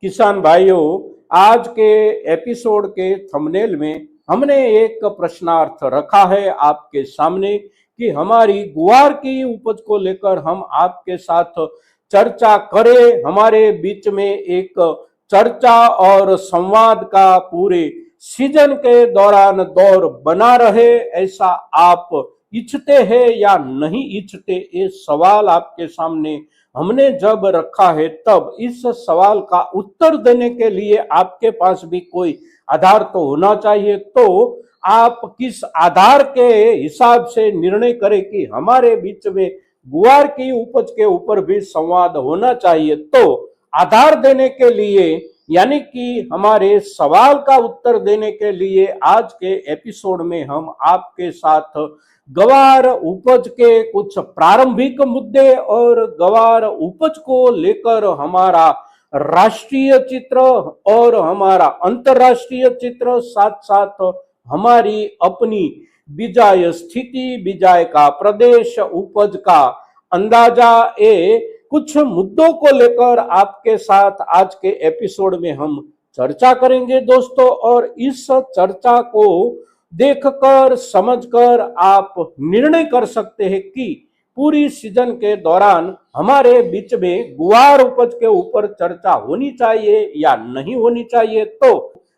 किसान भाइयों, आज के एपिसोड के थंबनेल में हमने एक प्रश्नार्थ रखा है आपके सामने कि हमारी गुआर की उपज को लेकर हम आपके साथ चर्चा करें। हमारे बीच में एक चर्चा और संवाद का पूरे सीजन के दौरान दौर बना रहे, ऐसा आप इच्छते हैं या नहीं इच्छते, ये सवाल आपके सामने हमने जब रखा है, तब इस सवाल का उत्तर देने के लिए आपके पास भी कोई आधार तो होना चाहिए। तो आप किस आधार के हिसाब से निर्णय करें कि हमारे बीच में गुआर की उपज के ऊपर भी संवाद होना चाहिए। तो आधार देने के लिए, यानी कि हमारे सवाल का उत्तर देने के लिए, आज के एपिसोड में हम आपके साथ गवार उपज के कुछ प्रारंभिक मुद्दे और गवार उपज को लेकर हमारा राष्ट्रीय चित्र और हमारा अंतरराष्ट्रीय चित्र, साथ साथ हमारी अपनी बिजाय स्थिति, बिजाय का प्रदेश, उपज का अंदाजा, ये कुछ मुद्दों को लेकर आपके साथ आज के एपिसोड में हम चर्चा करेंगे दोस्तों। और इस चर्चा को देखकर समझकर आप निर्णय कर सकते हैं कि पूरी सीजन के दौरान हमारे बीच में गुआर उपज के ऊपर चर्चा होनी चाहिए या नहीं होनी चाहिए। तो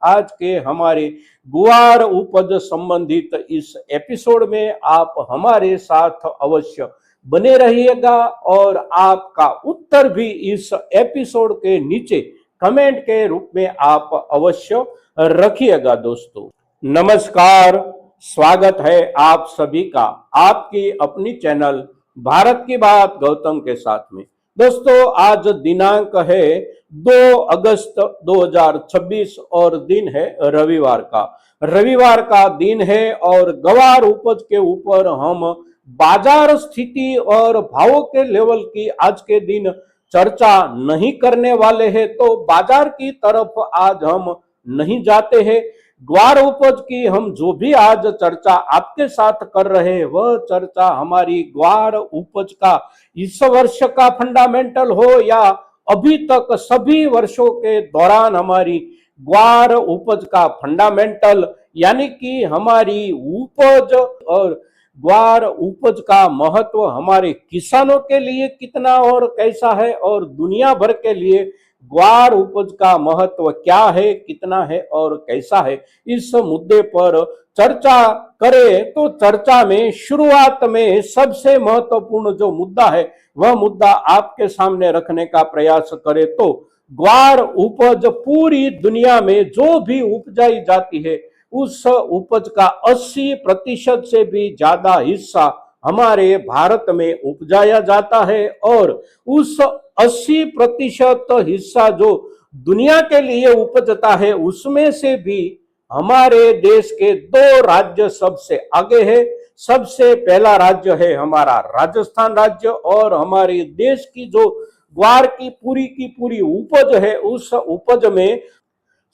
आज के हमारे गुआर उपज संबंधित इस एपिसोड में आप हमारे साथ अवश्य बने रहिएगा और आपका उत्तर भी इस एपिसोड के नीचे कमेंट के रूप में आप अवश्य रखिएगा दोस्तों। नमस्कार, स्वागत है आप सभी का आपकी अपनी चैनल भारत की बात गौतम के साथ में। दोस्तों, आज दिनांक है 2 अगस्त 2026 और दिन है रविवार का दिन है। और गवार उपज के ऊपर हम बाजार स्थिति और भावों के लेवल की आज के दिन चर्चा नहीं करने वाले हैं। तो बाजार की तरफ आज हम नहीं जाते हैं। ग्वार उपज की हम जो भी आज चर्चा आपके साथ कर रहे हैं, वह चर्चा हमारी ग्वार उपज का इस वर्ष का फंडामेंटल हो या अभी तक सभी वर्षों के दौरान हमारी ग्वार उपज का फंडामेंटल, यानी कि हमारी उपज और ग्वार उपज का महत्व हमारे किसानों के लिए कितना और कैसा है, और दुनिया भर के लिए ग्वार उपज का महत्व क्या है, कितना है और कैसा है, इस मुद्दे पर चर्चा करें। तो चर्चा में शुरुआत में सबसे महत्वपूर्ण जो मुद्दा है, वह मुद्दा आपके सामने रखने का प्रयास करें। तो ग्वार उपज पूरी दुनिया में जो भी उपजाई जाती है, उस उपज का 80% से भी ज्यादा हिस्सा हमारे भारत में उपजाया जाता है। और उस 80% हिस्सा जो दुनिया के लिए उपजता है, उसमें से भी हमारे देश के 2 राज्य सबसे आगे है। सबसे पहला राज्य है हमारा राजस्थान राज्य, और हमारे देश की जो ग्वार की पूरी उपज है, उस उपज में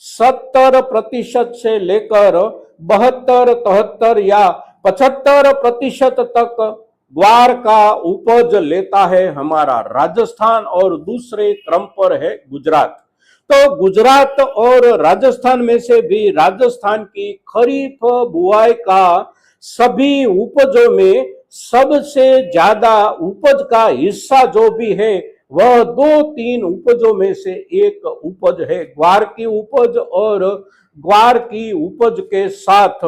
70% से लेकर 72, 73 या 75% तक ग्वार का उपज लेता है हमारा राजस्थान, और दूसरे क्रम पर है गुजरात। तो गुजरात और राजस्थान में से भी राजस्थान की खरीफ बुआई का सभी उपजों में सबसे ज्यादा उपज का हिस्सा जो भी है, वह 2-3 उपजों में से एक उपज है ग्वार की उपज। और ग्वार की उपज के साथ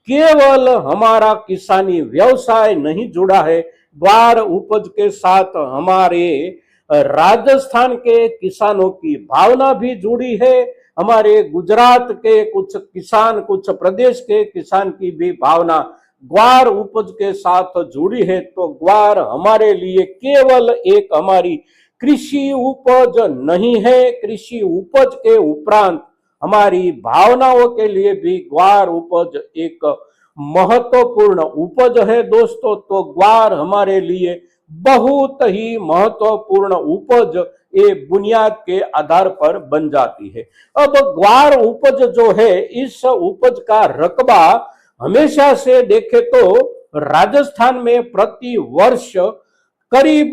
केवल हमारा किसानी व्यवसाय नहीं जुड़ा है, ग्वार उपज के साथ हमारे राजस्थान के किसानों की भावना भी जुड़ी है। हमारे गुजरात के कुछ किसान, कुछ प्रदेश के किसान की भी भावना ग्वार उपज के साथ जुड़ी है। तो ग्वार हमारे लिए केवल एक हमारी कृषि उपज नहीं है, कृषि उपज के उपरांत हमारी भावनाओं के लिए भी ग्वार उपज एक महत्वपूर्ण उपज है दोस्तों। तो ग्वार हमारे लिए बहुत ही महत्वपूर्ण उपज ये बुनियाद के आधार पर बन जाती है। अब ग्वार उपज जो है, इस उपज का रकबा हमेशा से देखे तो राजस्थान में प्रति वर्ष करीब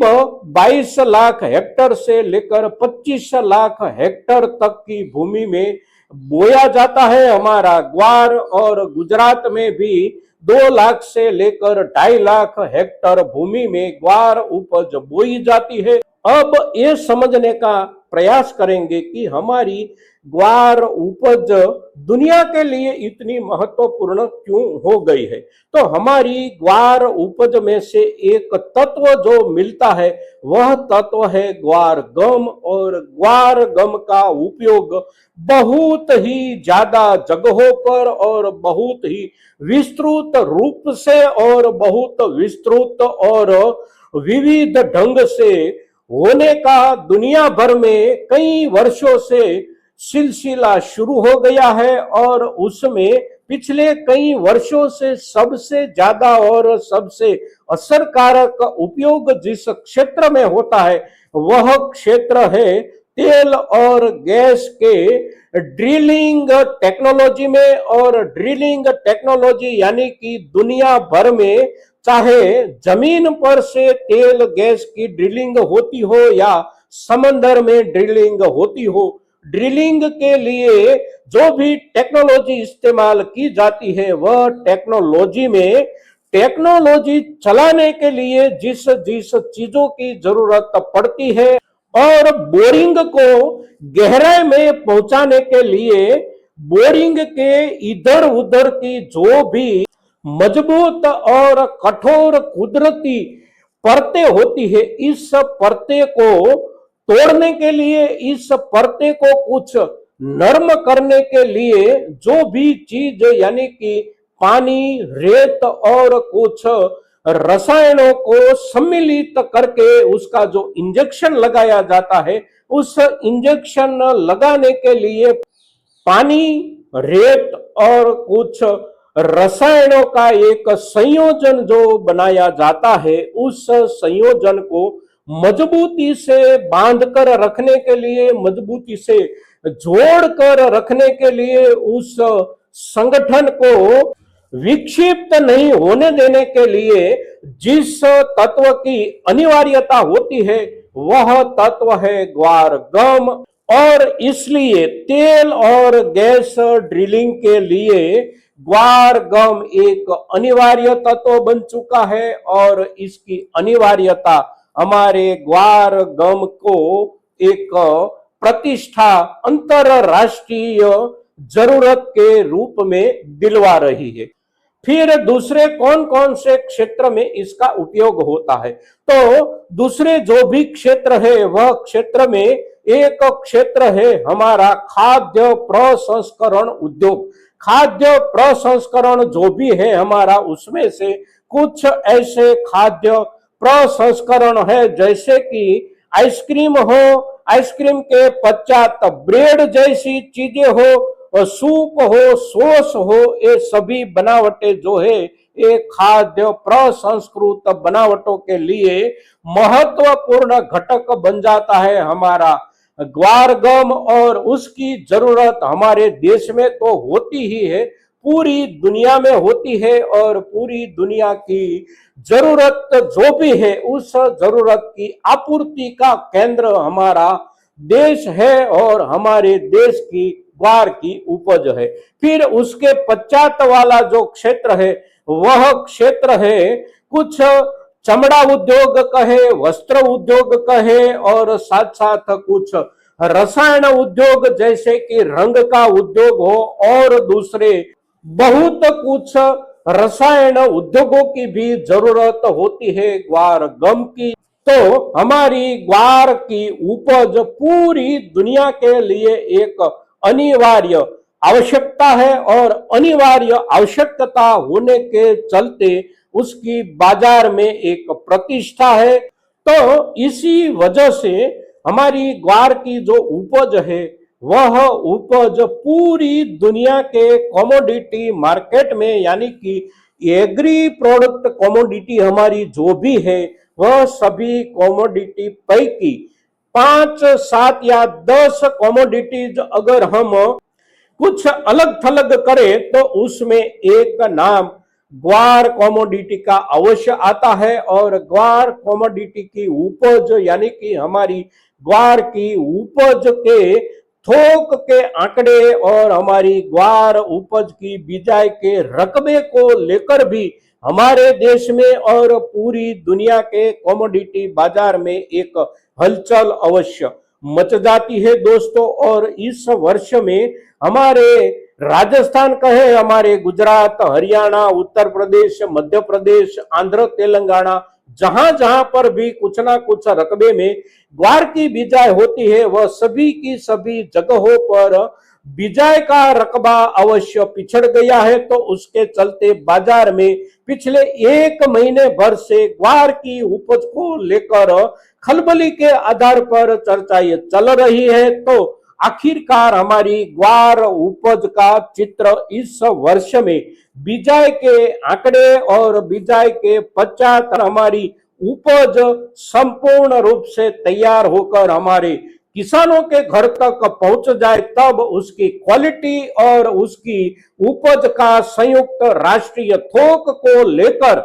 22 लाख हेक्टर से लेकर 25 लाख हेक्टर तक की भूमि में बोया जाता है हमारा ग्वार। और गुजरात में भी 2 लाख से लेकर 2.5 लाख हेक्टर भूमि में ग्वार उपज बोई जाती है। अब ये समझने का प्रयास करेंगे कि हमारी ग्वार उपज दुनिया के लिए इतनी महत्वपूर्ण क्यों हो गई है। तो हमारी ग्वार उपज में से एक तत्व जो मिलता है वह तत्व है ग्वार गम। और ग्वार गम का उपयोग बहुत ही ज्यादा जगहों पर और बहुत ही विस्तृत रूप से और बहुत विस्तृत और विविध ढंग से होने का दुनिया भर में कई वर्षों से सिलसिला शुरू हो गया है। और उसमें पिछले कई वर्षों से सबसे ज्यादा और सबसे असरकारक उपयोग जिस क्षेत्र में होता है वह क्षेत्र है तेल और गैस के ड्रिलिंग टेक्नोलॉजी में। और ड्रिलिंग टेक्नोलॉजी यानी कि दुनिया भर में चाहे जमीन पर से तेल गैस की ड्रिलिंग होती हो या समंदर में ड्रिलिंग होती हो, ड्रिलिंग के लिए जो भी टेक्नोलॉजी इस्तेमाल की जाती है वह टेक्नोलॉजी में टेक्नोलॉजी चलाने के लिए जिस जिस चीजों की जरूरत पड़ती है और बोरिंग को गहराई में पहुंचाने के लिए बोरिंग के इधर उधर की जो भी मजबूत और कठोर कुदरती परतें होती है, इस परते को तोड़ने के लिए, इस परते को कुछ नर्म करने के लिए जो भी चीज यानी कि पानी, रेत और कुछ रसायनों को सम्मिलित करके उसका जो इंजेक्शन लगाया जाता है, उस इंजेक्शन लगाने के लिए पानी, रेत और कुछ रसायनों का एक संयोजन जो बनाया जाता है, उस संयोजन को मजबूती से बांध कर रखने के लिए, मजबूती से जोड़ कर रखने के लिए, उस संगठन को विक्षिप्त नहीं होने देने के लिए जिस तत्व की अनिवार्यता होती है वह तत्व है ग्वार गम। और इसलिए तेल और गैस ड्रिलिंग के लिए ग्वार गम एक अनिवार्य तत्व बन चुका है। और इसकी अनिवार्यता हमारे ग्वार गम को एक प्रतिष्ठा अंतरराष्ट्रीय जरूरत के रूप में दिलवा रही है। फिर दूसरे कौन कौन से क्षेत्र में इसका उपयोग होता है, तो दूसरे जो भी क्षेत्र है वह क्षेत्र में एक क्षेत्र है हमारा खाद्य प्रसंस्करण उद्योग। खाद्य प्रसंस्करण जो भी है हमारा, उसमें से कुछ ऐसे खाद्य प्रसंस्करण है जैसे कि आइसक्रीम हो, आइसक्रीम के पश्चात ब्रेड जैसी चीजें हो, सूप हो, सॉस हो, ये सभी बनावटें जो है ये खाद्य प्रसंस्कृत बनावटों के लिए महत्वपूर्ण घटक बन जाता है हमारा ग्वार गम। और उसकी जरूरत हमारे देश में तो होती ही है, पूरी दुनिया में होती है। और पूरी दुनिया की जरूरत जो भी है उस जरूरत की आपूर्ति का केंद्र हमारा देश है और हमारे देश की ग्वार की उपज है। फिर उसके पश्चात वाला जो क्षेत्र है वह क्षेत्र है कुछ चमड़ा उद्योग कहे, वस्त्र उद्योग कहे और साथ साथ कुछ रसायन उद्योग जैसे कि रंग का उद्योग हो और दूसरे बहुत कुछ रसायन उद्योगों की भी जरूरत होती है ग्वार गम की। तो हमारी ग्वार की उपज पूरी दुनिया के लिए एक अनिवार्य आवश्यकता है और अनिवार्य आवश्यकता होने के चलते उसकी बाजार में एक प्रतिष्ठा है। तो इसी वजह से हमारी ग्वार की जो उपज है वह उपज पूरी दुनिया के कमोडिटी मार्केट में यानी कि एग्री प्रोडक्ट कमोडिटी हमारी जो भी है वह सभी कमोडिटी पैकी 5, 7 या 10 कमोडिटीज अगर हम कुछ अलग थलग करें तो उसमें एक नाम ग्वार कमोडिटी का अवश्य आता है और ग्वार कमोडिटी की उपज यानी कि हमारी ग्वार की उपज के थोक के आंकड़े और हमारी ग्वार उपज की बिजाई के रकबे को लेकर भी हमारे देश में और पूरी दुनिया के कमोडिटी बाजार में एक हलचल अवश्य मच जाती है दोस्तों। और इस वर्ष में हमारे राजस्थान कहे, हमारे गुजरात, हरियाणा, उत्तर प्रदेश, मध्य प्रदेश, आंध्र, तेलंगाना, जहां जहां पर भी कुछ ना कुछ रकबे में ग्वार की बिजाई होती है वह सभी की सभी जगहों पर बिजाई का रकबा अवश्य पिछड़ गया है। तो उसके चलते बाजार में पिछले एक महीने भर से ग्वार की उपज को लेकर खलबली के आधार पर चर्चाएं चल रही है। तो आखिरकार हमारी ग्वार उपज का चित्र इस वर्ष में बिजाई के आंकड़े और बिजाई के पश्चात हमारी उपज संपूर्ण रूप से तैयार होकर हमारे किसानों के घर तक पहुंच जाए तब उसकी क्वालिटी और उसकी उपज का संयुक्त राष्ट्रीय थोक को लेकर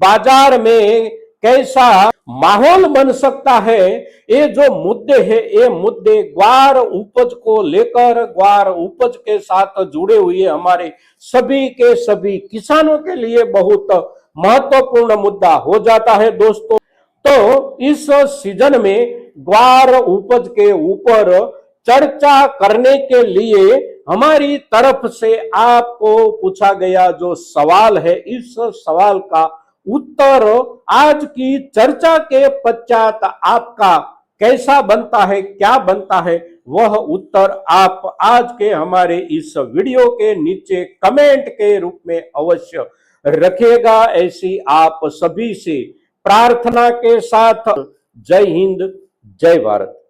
बाजार में कैसा माहौल बन सकता है, ये जो मुद्दे हैं ये मुद्दे ग्वार उपज को लेकर ग्वार उपज के साथ जुड़े हुए हमारे सभी के सभी किसानों के लिए बहुत महत्वपूर्ण मुद्दा हो जाता है दोस्तों। तो इस सीजन में ग्वार उपज के ऊपर चर्चा करने के लिए हमारी तरफ से आपको पूछा गया जो सवाल है, इस सवाल का उत्तर आज की चर्चा के पश्चात आपका कैसा बनता है, क्या बनता है, वह उत्तर आप आज के हमारे इस वीडियो के नीचे कमेंट के रूप में अवश्य रखिएगा। ऐसी आप सभी से प्रार्थना के साथ जय हिंद, जय भारत।